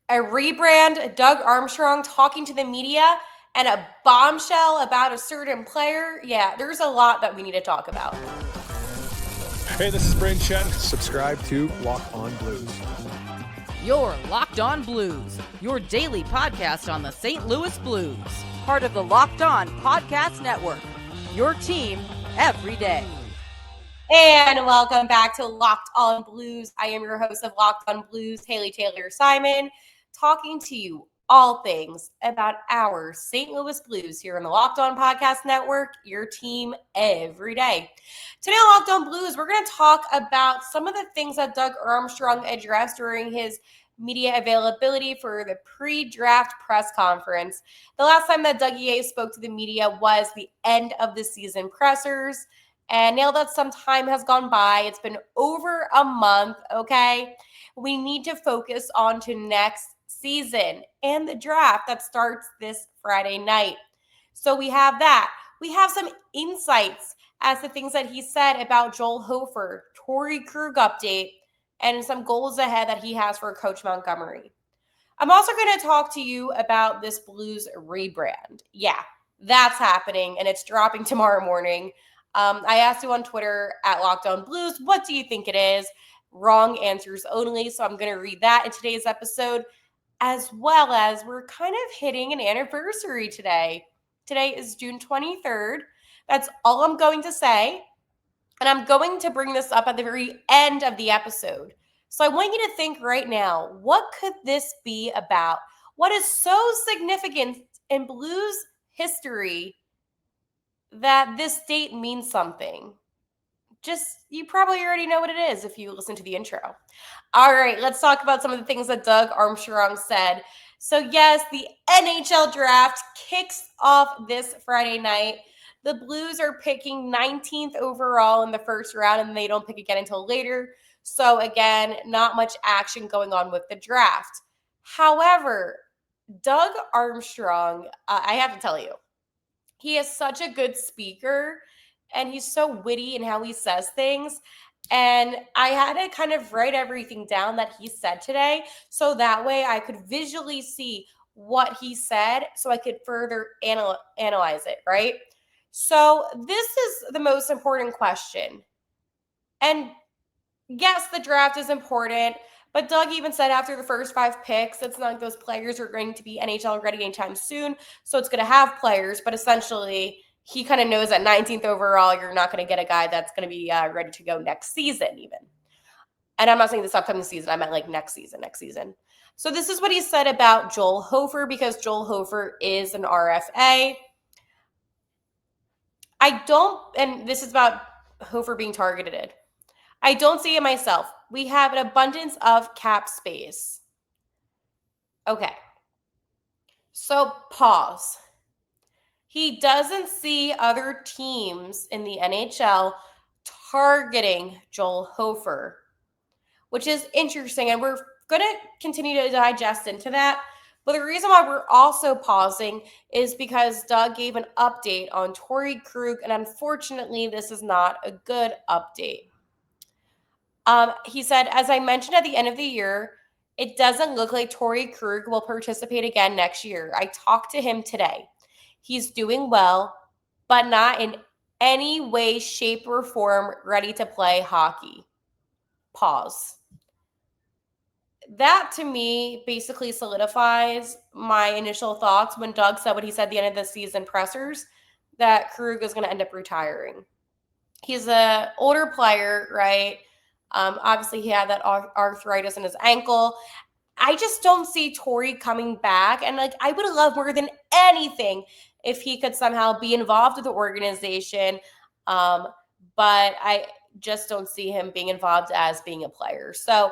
a rebrand, Doug Armstrong talking to the media, and a bombshell about a certain player. Yeah, there's a lot that we need to talk about. Hey, this is Brayden Schenn. Subscribe to Locked On Blues. You're Locked On Blues, your daily podcast on the St. Louis Blues. Part of the Locked On Podcast Network, your team every day. And welcome back to Locked On Blues. I am your host of Locked On Blues, Haley Taylor Simon, talking to you all things about our St. Louis Blues here on the Locked On Podcast Network, your team every day. Today on Locked On Blues, we're going to talk about some of the things that Doug Armstrong addressed during his media availability for the pre-draft press conference. The last time that Dougie spoke to the media was the end of the season pressers. And now that some time has gone by, it's been over a month, okay? We need to focus on to next season and the draft that starts this Friday night. So we have that. We have some insights as to things that he said about Joel Hofer, Torrey Krug update, and some goals ahead that he has for Coach Montgomery. I'm also going to talk to you about this Blues rebrand. Yeah, that's happening, and it's dropping tomorrow morning. I asked you on Twitter at Locked On Blues, what do you think it is? Wrong answers only. So I'm going to read that in today's episode, as well as we're kind of hitting an anniversary today. Today is June 23rd. That's all I'm going to say. And I'm going to bring this up at the very end of the episode. So I want you to think right now, what could this be about? What is so significant in Blues history that this date means something? You probably already know what it is if you listen to the intro. All right, let's talk about some of the things that Doug Armstrong said. So yes, the NHL Draft kicks off this Friday night. The Blues are picking 19th overall in the first round, and they don't pick again until later. So again, not much action going on with the draft. However, Doug Armstrong, I have to tell you, he is such a good speaker, and he's so witty in how he says things. And I had to kind of write everything down that he said today, so that way I could visually see what he said so I could further analyze it, right? So this is the most important question. And yes, the draft is important, but Doug even said after the first 5 picks, it's not like those players are going to be NHL ready anytime soon. So it's going to have players, but essentially he kind of knows at 19th overall, you're not going to get a guy that's going to be ready to go next season even. And I'm not saying this upcoming season. I meant like next season. So this is what he said about Joel Hofer, because Joel Hofer is an RFA. And this is about Hofer being targeted. I don't see it myself. We have an abundance of cap space. Okay. So pause. He doesn't see other teams in the NHL targeting Joel Hofer, which is interesting. And we're going to continue to digest into that. But the reason why we're also pausing is because Doug gave an update on Torrey Krug, and unfortunately, this is not a good update. He said, as I mentioned at the end of the year, it doesn't look like Torrey Krug will participate again next year. I talked to him today. He's doing well, but not in any way, shape, or form ready to play hockey. Pause. That, to me, basically solidifies my initial thoughts when Doug said what he said at the end of the season pressers, that Krug is going to end up retiring. He's an older player, right? Obviously, he had that arthritis in his ankle. I just don't see Torrey coming back. And I would love more than anything if he could somehow be involved with the organization. But I just don't see him being involved as being a player. So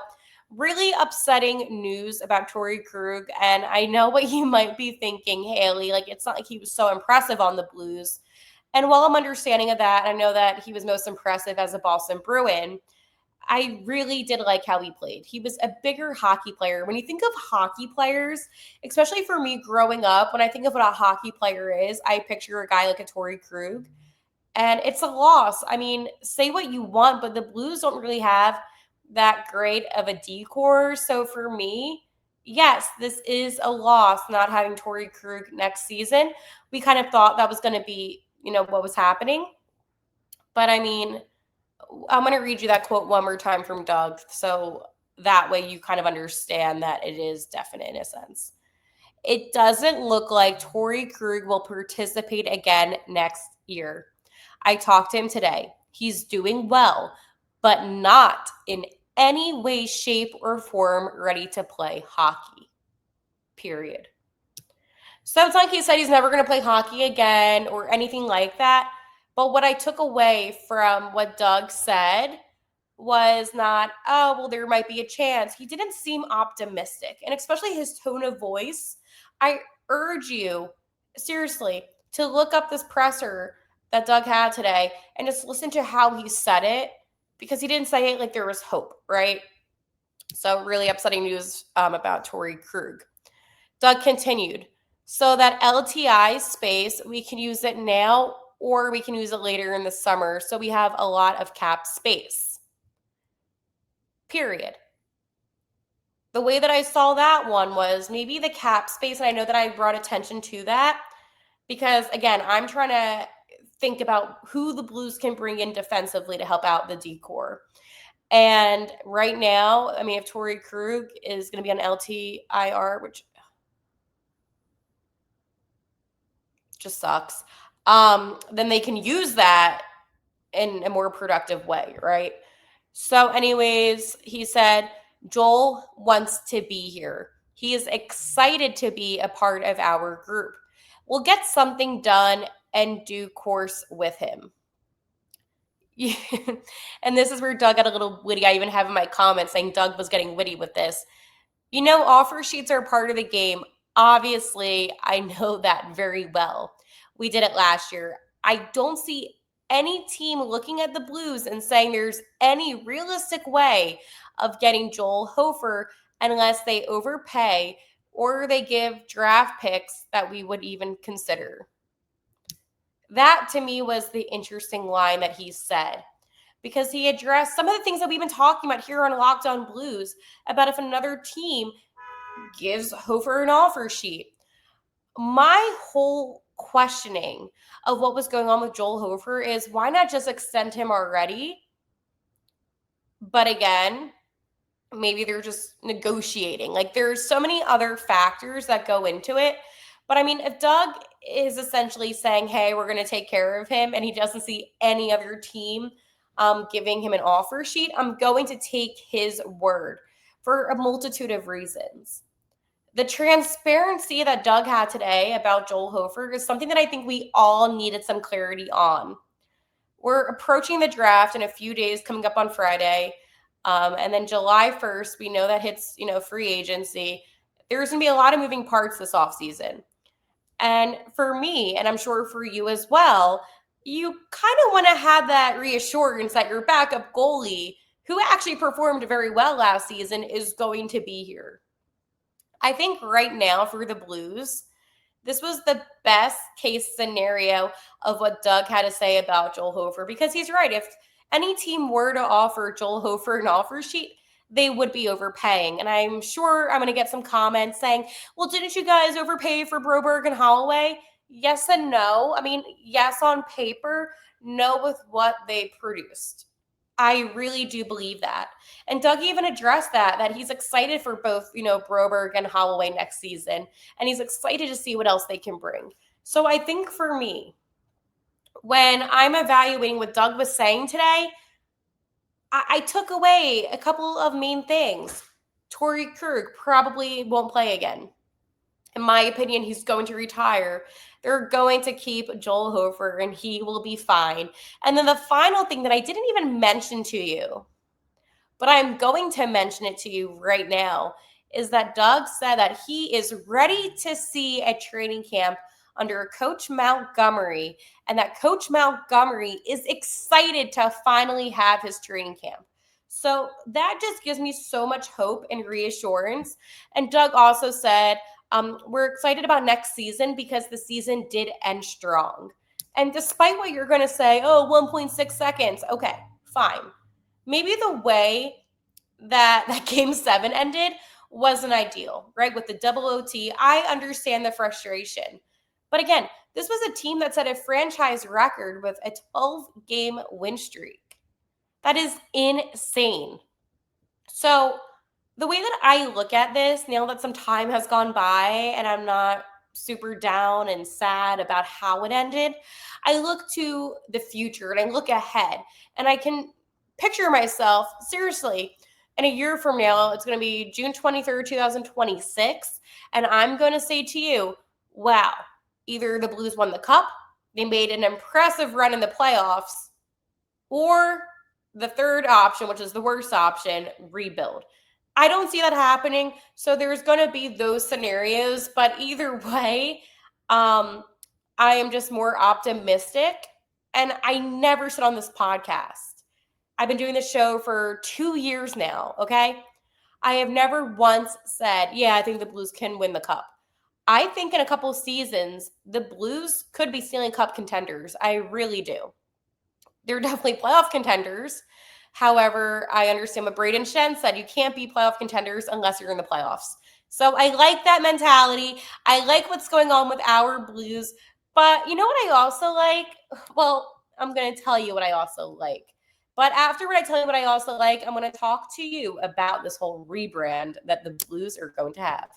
really upsetting news about Torrey Krug. And I know what you might be thinking, Haley, it's not like he was so impressive on the Blues. And while I'm understanding of that, I know that he was most impressive as a Boston Bruin. I really did like how he played. He was a bigger hockey player. When you think of hockey players, especially for me growing up, when I think of what a hockey player is, I picture a guy like a Torrey Krug. And it's a loss. I mean, say what you want, but the Blues don't really have that great of a decor. So for me, yes, this is a loss not having Torrey Krug next season. We kind of thought that was going to be, what was happening. But I mean, I'm going to read you that quote one more time from Doug, so that way you kind of understand that it is definite in a sense. It doesn't look like Torrey Krug will participate again next year. I talked to him today. He's doing well, but not in any way, shape, or form ready to play hockey. Period. So it's not like he said he's never going to play hockey again or anything like that. But what I took away from what Doug said was not, oh, well, there might be a chance. He didn't seem optimistic. And especially his tone of voice. I urge you, seriously, to look up this presser that Doug had today and just listen to how he said it, because he didn't say it like there was hope, right? So really upsetting news about Torrey Krug. Doug continued, so that LTI space, we can use it now or we can use it later in the summer. So we have a lot of cap space. Period. The way that I saw that one was maybe the cap space, and I know that I brought attention to that because, again, I'm trying to think about who the Blues can bring in defensively to help out the decor. And right now, I mean, if Torrey Krug is going to be on LTIR, which just sucks, then they can use that in a more productive way, right? So anyways, he said, Joel wants to be here. He is excited to be a part of our group. We'll get something done in due course with him. And this is where Doug got a little witty. I even have in my comments saying Doug was getting witty with this. Offer sheets are part of the game. Obviously, I know that very well. We did it last year. I don't see any team looking at the Blues and saying there's any realistic way of getting Joel Hofer unless they overpay or they give draft picks that we would even consider. That, to me, was the interesting line that he said, because he addressed some of the things that we've been talking about here on Locked On Blues about if another team gives Hofer an offer sheet. My whole questioning of what was going on with Joel Hofer is, why not just extend him already? But again, maybe they're just negotiating. Like, there's so many other factors that go into it. But I mean, if Doug is essentially saying, hey, we're going to take care of him, and he doesn't see any other team giving him an offer sheet, I'm going to take his word for a multitude of reasons. The transparency that Doug had today about Joel Hofer is something that I think we all needed some clarity on. We're approaching the draft in a few days, coming up on Friday. And then July 1st, we know that hits, free agency. There's going to be a lot of moving parts this offseason. And for me, and I'm sure for you as well, you kind of want to have that reassurance that your backup goalie, who actually performed very well last season, is going to be here. I think right now for the Blues, this was the best case scenario of what Doug had to say about Joel Hofer, because he's right. If any team were to offer Joel Hofer an offer sheet, they would be overpaying. And I'm sure I'm going to get some comments saying, well, didn't you guys overpay for Broberg and Holloway? Yes and no. I mean, yes on paper, no with what they produced. I really do believe that. And Doug even addressed that he's excited for both, Broberg and Holloway next season. And he's excited to see what else they can bring. So I think for me, when I'm evaluating what Doug was saying today, I took away a couple of main things. Torrey Krug probably won't play again. In my opinion, he's going to retire. They're going to keep Joel Hofer, and he will be fine. And then the final thing that I didn't even mention to you, but I'm going to mention it to you right now, is that Doug said that he is ready to see a training camp under Coach Montgomery, and that Coach Montgomery is excited to finally have his training camp. So that just gives me so much hope and reassurance. And Doug also said, we're excited about next season because the season did end strong. And despite what you're going to say, 1.6 seconds, okay, fine. Maybe the way that Game 7 ended wasn't ideal, right? With the double OT, I understand the frustration. But again, this was a team that set a franchise record with a 12-game win streak. That is insane. So the way that I look at this, now that some time has gone by and I'm not super down and sad about how it ended, I look to the future and I look ahead and I can picture myself, seriously, in a year from now, it's going to be June 23rd, 2026, and I'm going to say to you, wow, either the Blues won the cup, they made an impressive run in the playoffs, or the third option, which is the worst option, rebuild. I don't see that happening. So there's going to be those scenarios. But either way, I am just more optimistic. And I never said on this podcast, I've been doing this show for 2 years now, okay? I have never once said, yeah, I think the Blues can win the cup. I think in a couple seasons, the Blues could be Stanley Cup contenders. I really do. They're definitely playoff contenders. However, I understand what Brayden Schenn said. You can't be playoff contenders unless you're in the playoffs. So I like that mentality. I like what's going on with our Blues. But you know what I also like? Well, I'm going to tell you what I also like. But after I tell you what I also like, I'm going to talk to you about this whole rebrand that the Blues are going to have.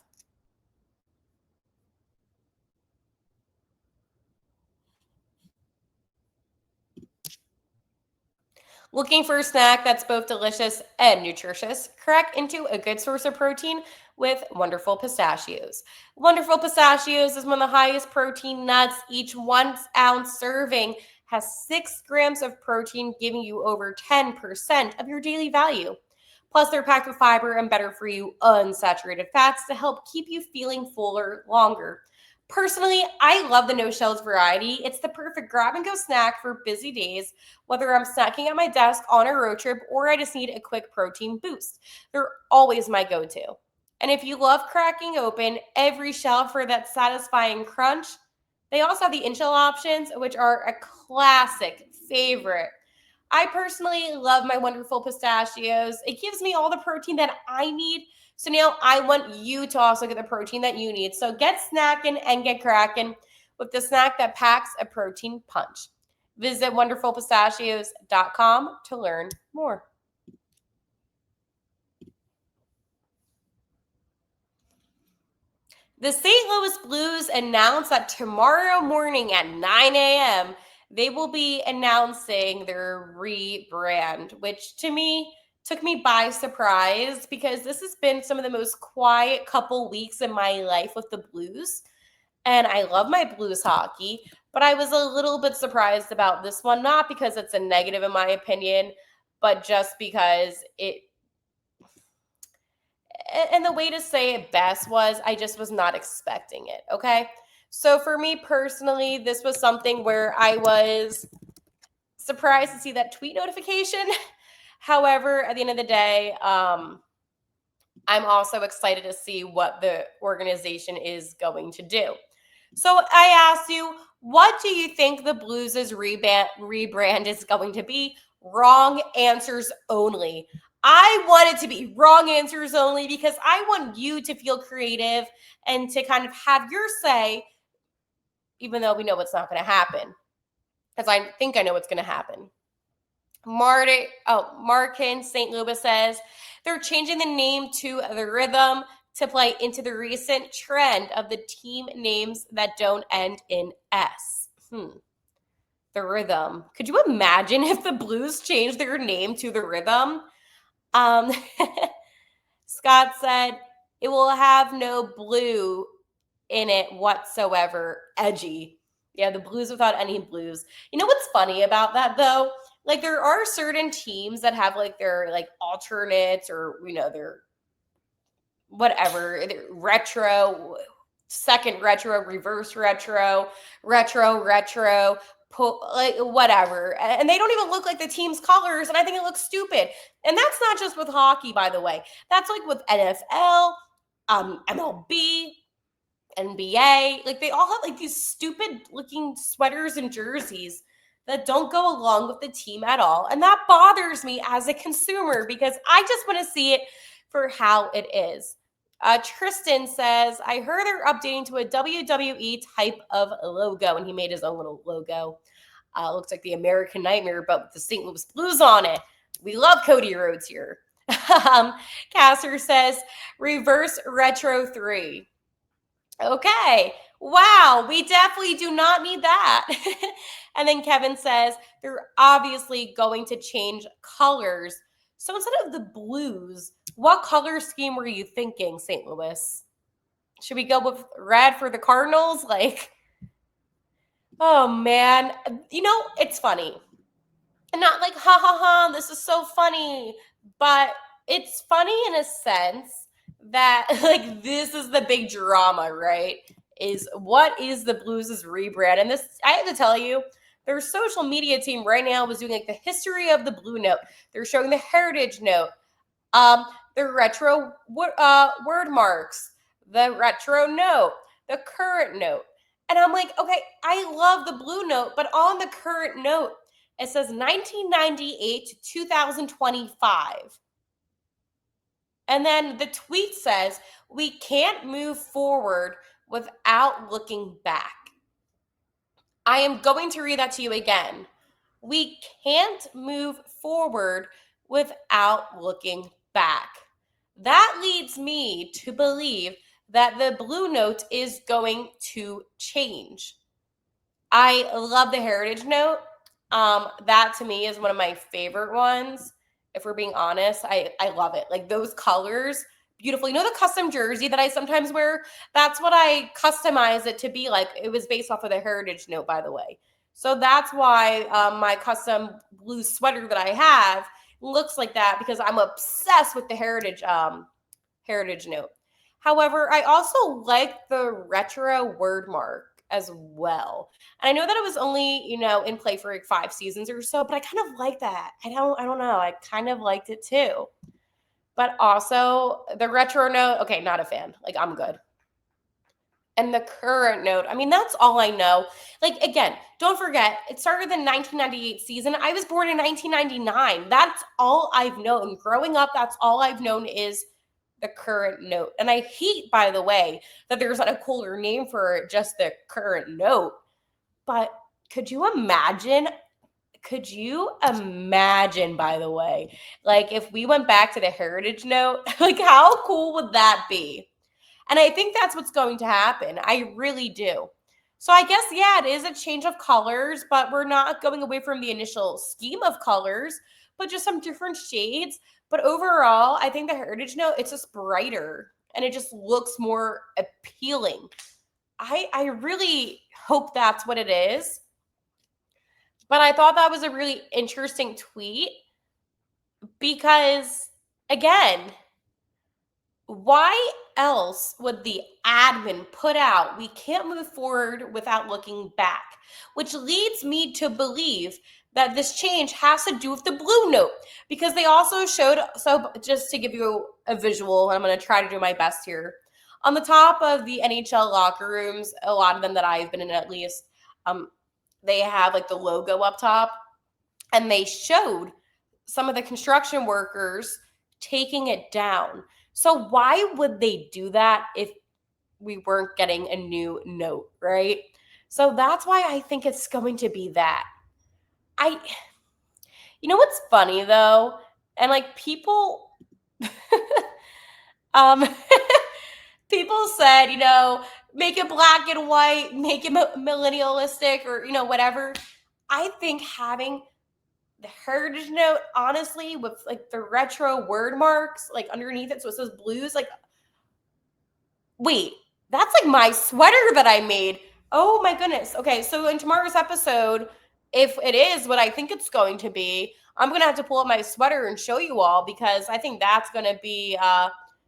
Looking for a snack that's both delicious and nutritious? Crack into a good source of protein with Wonderful Pistachios. Wonderful Pistachios is one of the highest protein nuts. Each 1 ounce serving has 6 grams of protein, giving you over 10% of your daily value. Plus, they're packed with fiber and better for you unsaturated fats to help keep you feeling fuller longer. Personally, I love the no shells variety. It's the perfect grab and go snack for busy days, whether I'm snacking at my desk on a road trip or I just need a quick protein boost. They're always my go-to. And if you love cracking open every shell for that satisfying crunch, they also have the in-shell options, which are a classic favorite. I personally love my Wonderful Pistachios. It gives me all the protein that I need. So now I want you to also get the protein that you need. So get snackin' and get crackin' with the snack that packs a protein punch. Visit wonderfulpistachios.com to learn more. The St. Louis Blues announced that tomorrow morning at 9 a.m., they will be announcing their rebrand, which to me took me by surprise because this has been some of the most quiet couple weeks in my life with the Blues. And I love my Blues hockey, but I was a little bit surprised about this one, not because it's a negative in my opinion, but just because and the way to say it best was I just was not expecting it, okay? So for me personally, this was something where I was surprised to see that tweet notification. However, at the end of the day, I'm also excited to see what the organization is going to do. So I asked you, what do you think the Blues' rebrand is going to be? Wrong answers only. I want it to be wrong answers only because I want you to feel creative and to kind of have your say, even though we know what's not going to happen. Because I think I know what's going to happen. Markin St. Louis says they're changing the name to The Rhythm to play into the recent trend of the team names that don't end in S. The Rhythm. Could you imagine if the Blues changed their name to The Rhythm? Scott said it will have no blue in it whatsoever. Edgy. Yeah, the Blues without any blues. You know what's funny about that though? Like there are certain teams that have like their like alternates or their whatever, retro, second retro, reverse retro, like whatever. And they don't even look like the team's colors. And I think it looks stupid. And that's not just with hockey, by the way. That's like with NFL, MLB, NBA. Like they all have like these stupid looking sweaters and jerseys that don't go along with the team at all. And that bothers me as a consumer because I just want to see it for how it is. Tristan says, I heard they're updating to a WWE type of logo, and he made his own little logo. Looks like the American Nightmare, but with the St. Louis Blues on it. We love Cody Rhodes here. Caster says, reverse retro 3. Okay. Wow. We definitely do not need that. And then Kevin says, they're obviously going to change colors. So instead of the blues, what color scheme were you thinking, St. Louis? Should we go with red for the Cardinals? Like, oh man. You know, it's funny. And not like, ha ha ha, this is so funny. But it's funny in a sense that, like, this is the big drama, right? Is what is the Blues' rebrand? And this, I have to tell you, their social media team right now was doing like the history of the Blue Note. They're showing the Heritage Note, the retro word marks, the retro note, the current note. And I'm like, okay, I love the Blue Note, but on the current note, it says 1998 to 2025. And then the tweet says, we can't move forward without looking back. I am going to read that to you again. We can't move forward without looking back. That leads me to believe that the Blue Note is going to change. I love the Heritage Note. That to me is one of my favorite ones. If we're being honest, I love it. Like those colors, beautiful. You know the custom jersey that I sometimes wear? That's what I customize it to be like. It was based off of the Heritage Note, by the way. So that's why my custom blue sweater that I have looks like that, because I'm obsessed with the Heritage Note. However, I also like the retro word mark as well. And I know that it was only, in play for like 5 seasons or so, but I kind of like that. I don't know. I kind of liked it too. But also the retro note, okay, not a fan. Like, I'm good. And the current note, I mean, that's all I know. Like, again, don't forget, it started the 1998 season. I was born in 1999. That's all I've known. Growing up, that's all I've known is the current note. And I hate, by the way, that there's not a cooler name for it, just the current note. But could you imagine, by the way, like if we went back to the Heritage Note, like how cool would that be? And I think that's what's going to happen. I really do. So I guess, yeah, it is a change of colors, but we're not going away from the initial scheme of colors, but just some different shades. But overall, I think the Heritage Note, it's just brighter and it just looks more appealing. I really hope that's what it is. But I thought that was a really interesting tweet because, again, why else would the admin put out, we can't move forward without looking back? Which leads me to believe that this change has to do with the Blue Note, because they also showed, so just to give you a visual, I'm going to try to do my best here. On the top of the NHL locker rooms, a lot of them that I've been in at least, they have like the logo up top, and they showed some of the construction workers taking it down. So why would they do that if we weren't getting a new note, right? So that's why I think it's going to be that. You know what's funny though? And like people, people said, make it black and white, make it millennialistic or, whatever. I think having the Heritage Note, honestly, with like the retro word marks, like underneath it, so it says Blues, like, wait, that's like my sweater that I made. Oh my goodness. Okay, so in tomorrow's episode, if it is what I think it's going to be, I'm going to have to pull up my sweater and show you all, because I think that's going to be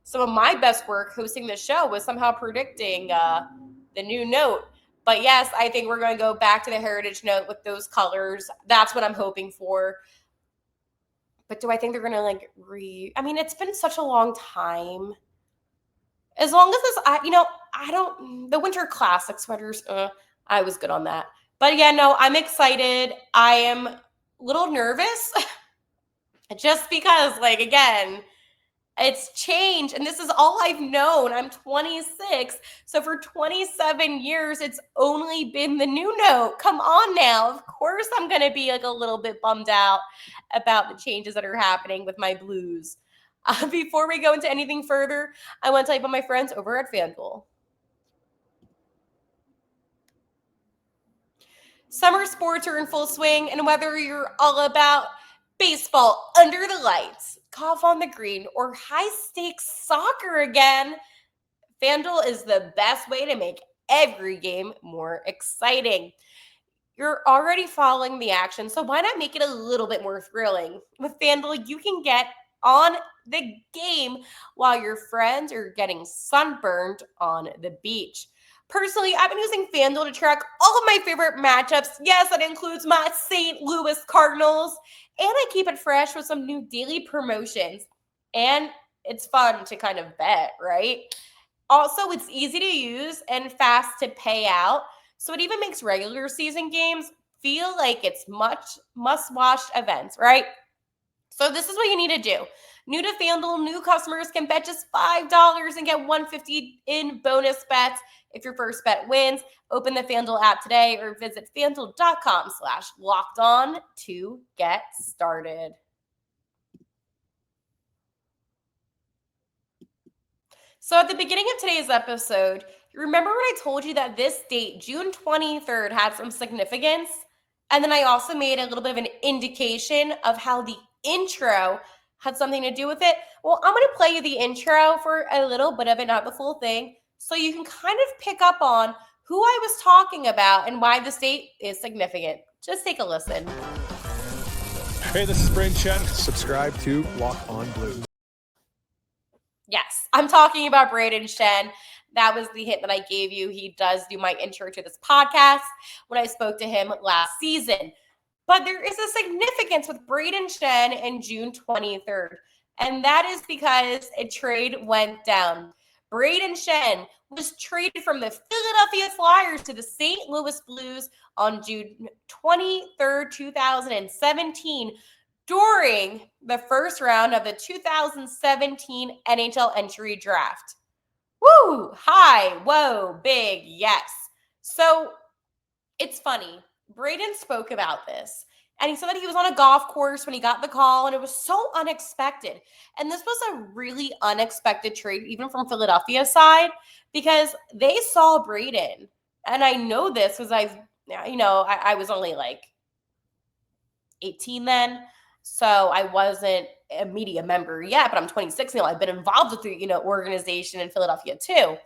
some of my best work hosting the show, was somehow predicting the new note. But yes, I think we're going to go back to the Heritage Note with those colors. That's what I'm hoping for. But do I think they're going to I mean, it's been such a long time. As long as this, the Winter Classic sweaters, I was good on that. But yeah, no, I'm excited. I am a little nervous just because, again, It's changed, and this is all I've known. I'm 26, so for 27 years, it's only been the new note. Come on now. Of course, I'm going to be like a little bit bummed out about the changes that are happening with my Blues. Before we go into anything further, I want to tell you about my friends over at FanDuel. Summer sports are in full swing, and whether you're all about baseball under the lights, golf on the green, or high-stakes soccer again, FanDuel is the best way to make every game more exciting. You're already following the action, so why not make it a little bit more thrilling? With FanDuel, you can get on the game while your friends are getting sunburned on the beach. Personally, I've been using FanDuel to track all of my favorite matchups. Yes, that includes my St. Louis Cardinals. And I keep it fresh with some new daily promotions. And it's fun to kind of bet, right? Also, it's easy to use and fast to pay out. So it even makes regular season games feel like it's much must-watch events, right? So this is what you need to do. New to FanDuel, new customers can bet just $5 and get $150 in bonus bets if your first bet wins. Open the FanDuel app today or visit FanDuel.com/lockedon to get started. So at the beginning of today's episode, you remember when I told you that this date, June 23rd, had some significance? And then I also made a little bit of an indication of how the intro had something to do with it. Well, I'm going to play you the intro for a little bit of it, not the full thing, so you can kind of pick up on who I was talking about and why this date is significant. Just take a listen. Hey, this is Brayden Schenn. Subscribe to Locked On Blues. Yes, I'm talking about Brayden Schenn. That was the hint that I gave you. He does do my intro to this podcast when I spoke to him last season. But there is a significance with Brayden Schenn and June 23rd, and that is because a trade went down. Brayden Schenn was traded from the Philadelphia Flyers to the St. Louis Blues on June 23rd, 2017, during the first round of the 2017 NHL Entry Draft. Woo! High, whoa, big, yes. So it's funny. Brayden spoke about this, and he said that he was on a golf course when he got the call, and it was so unexpected. And this was a really unexpected trade, even from Philadelphia's side, because they saw Brayden. And I know this because I was only like 18 then, so I wasn't a media member yet, but I'm 26 now. I've been involved with the organization in Philadelphia too.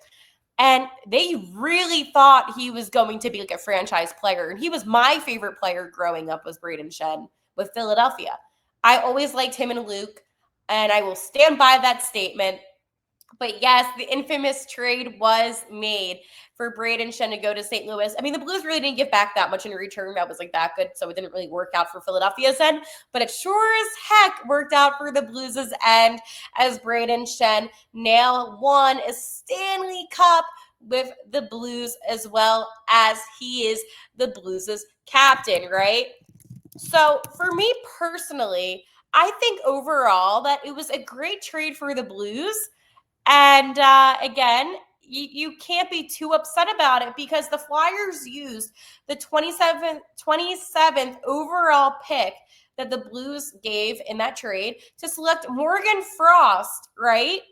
And they really thought he was going to be like a franchise player. And he was my favorite player growing up, was Brayden Schenn with Philadelphia. I always liked him and Luke, and I will stand by that statement. But yes, the infamous trade was made for Brayden Schenn to go to St. Louis. I mean, the Blues really didn't give back that much in return. That was like that good, so it didn't really work out for Philadelphia's end. But it sure as heck worked out for the Blues' end, as Brayden Schenn now won a Stanley Cup with the Blues, as well as he is the Blues' captain, right? So for me personally, I think overall that it was a great trade for the Blues. And again, you can't be too upset about it because the Flyers used the 27th overall pick that the Blues gave in that trade to select Morgan Frost, right?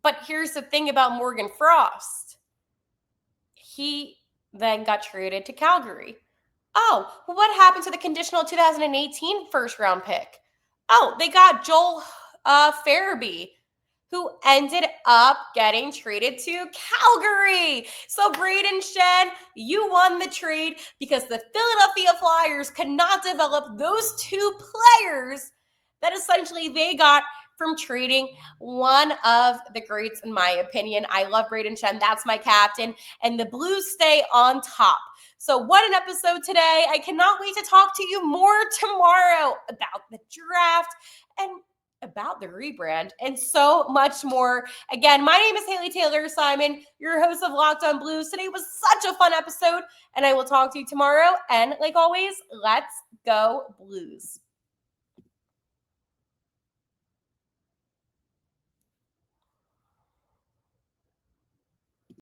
But here's the thing about Morgan Frost. He then got traded to Calgary. Oh, well, what happened to the conditional 2018 first round pick? Oh, they got Joel Farabee, who ended up getting traded to Calgary. So Brayden Schenn, you won the trade because the Philadelphia Flyers could not develop those two players that essentially they got from trading one of the greats, in my opinion. I love Brayden Schenn. That's my captain. And the Blues stay on top. So what an episode today. I cannot wait to talk to you more tomorrow about the draft and about the rebrand and so much more. Again, my name is Haley Taylor Simon, your host of Locked On Blues. Today was such a fun episode, and I will talk to you tomorrow. And like always, let's go Blues.